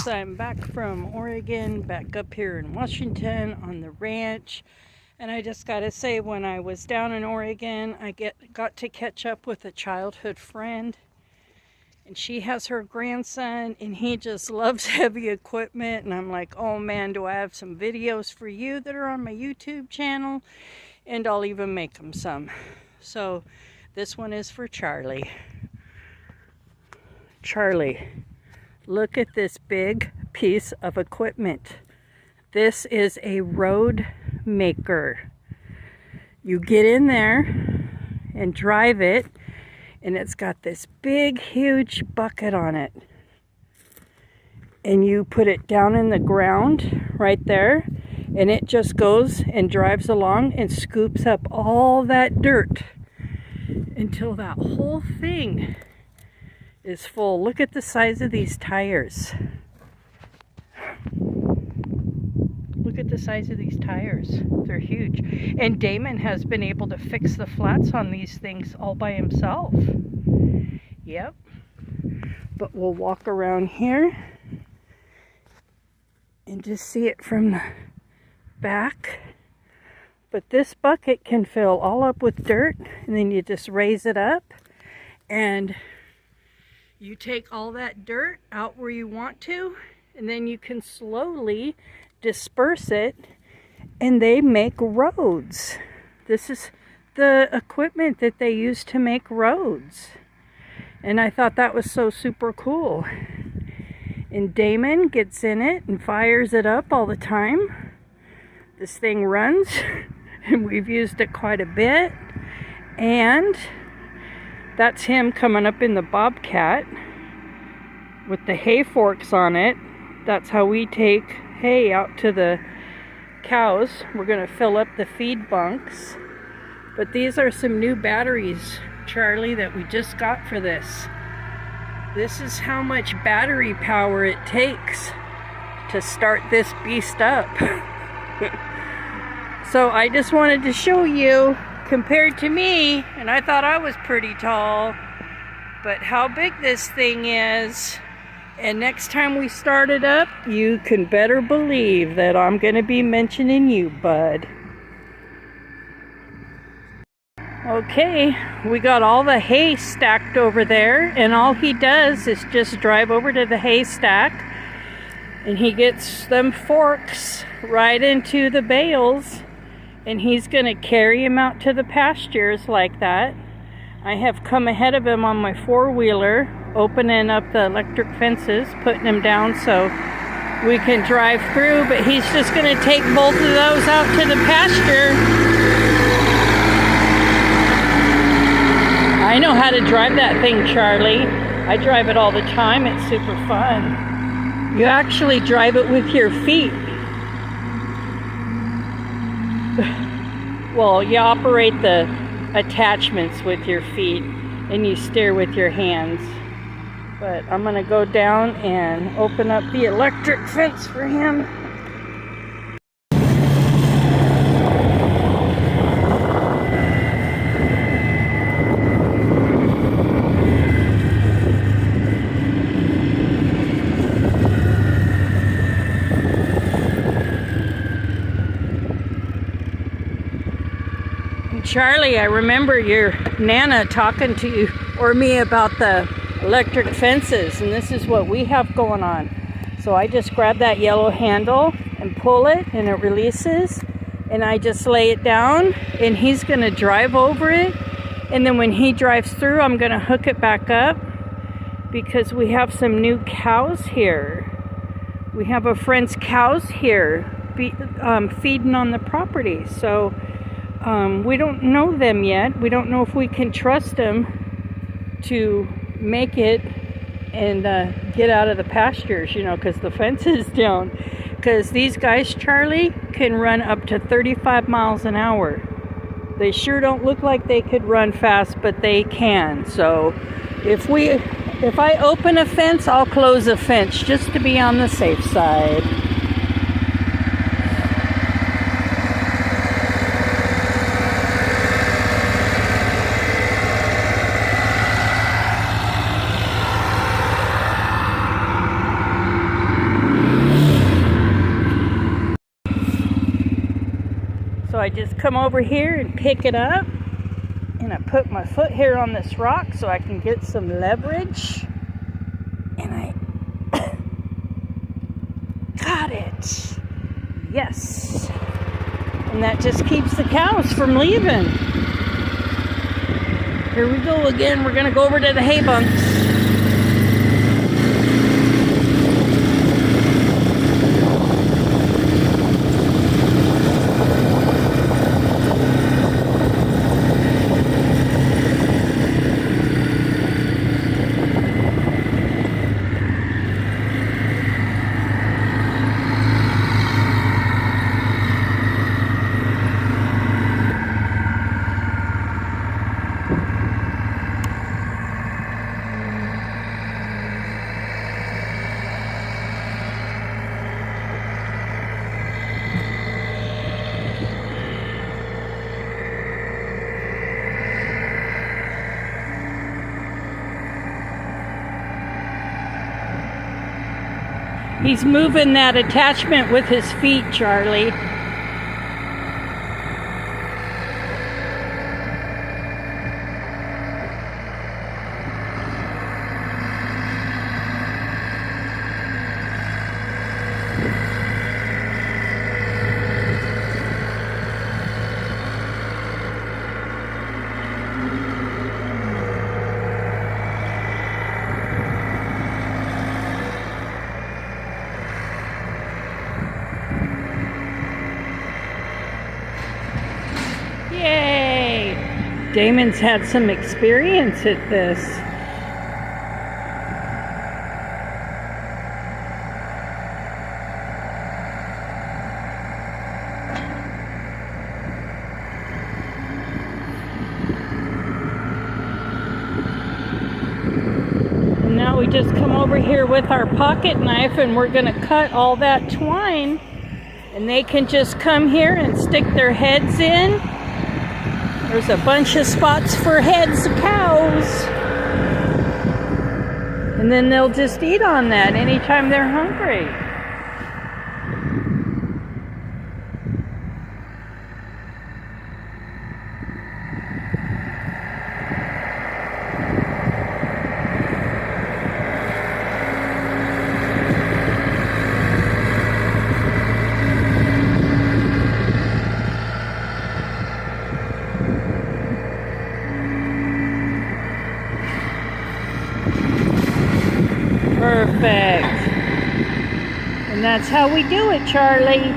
guys, I'm back from Oregon, back up here in Washington on the ranch. And I just gotta say, when I was down in Oregon, I got to catch up with a childhood friend. And she has her grandson, and he just loves heavy equipment. And I'm like, oh man, do I have some videos for you that are on my YouTube channel? And I'll even make them some. So this one is for Charlie. Charlie, look at this big piece of equipment. This is a road maker. You get in there and drive it, and it's got this big, huge bucket on it. And you put it down in the ground right there, and it just goes and drives along and scoops up all that dirt until that whole thing is full. Look at the size of these tires. Look at the size of these tires. They're huge. And Damon has been able to fix the flats on these things all by himself. Yep. But we'll walk around here and just see it from the back. But this bucket can fill all up with dirt, and then you just raise it up, and you take all that dirt out where you want to, and then you can slowly disperse it, and they make roads. This is the equipment that they use to make roads. And I thought that was so super cool. And Damon gets in it and fires it up all the time. This thing runs, and we've used it quite a bit. And that's him coming up in the Bobcat with the hay forks on it. That's how we take hay out to the cows. We're going to fill up the feed bunks. But these are some new batteries, Charlie, that we just got for this. This is how much battery power it takes to start this beast up. So I just wanted to show you, compared to me, and I thought I was pretty tall, but how big this thing is. And next time we start it up, you can better believe that I'm going to be mentioning you, bud. Okay, we got all the hay stacked over there, and all he does is just drive over to the haystack, and he gets them forks right into the bales, and he's going to carry him out to the pastures like that. I have come ahead of him on my four-wheeler, opening up the electric fences, putting them down so we can drive through, but he's just going to take both of those out to the pasture. I know how to drive that thing, Charlie. I drive it all the time. It's super fun. You actually drive it with your feet. Well, you operate the attachments with your feet and you steer with your hands. But I'm going to go down and open up the electric fence for him. Charlie, I remember your Nana talking to you or me about the electric fences, and this is what we have going on. So I just grab that yellow handle and pull it, and it releases, and I just lay it down, and he's going to drive over it, and then when he drives through, I'm going to hook it back up because we have some new cows here. We have a friend's cows here feeding on the property, so we don't know them yet. We don't know if we can trust them to make it and get out of the pastures, you know, because the fence is down. Because these guys, Charlie, can run up to 35 miles an hour. They sure don't look like they could run fast, but they can. So if I open a fence, I'll close a fence just to be on the safe side. So I just come over here and pick it up. And I put my foot here on this rock so I can get some leverage. And I got it. Yes. And that just keeps the cows from leaving. Here we go again. We're going to go over to the hay bunks. He's moving that attachment with his feet, Charlie. Yay! Damon's had some experience at this. And now we just come over here with our pocket knife and we're going to cut all that twine. And they can just come here and stick their heads in. There's a bunch of spots for heads of cows. And then they'll just eat on that anytime they're hungry. Perfect. And that's how we do it, Charlie.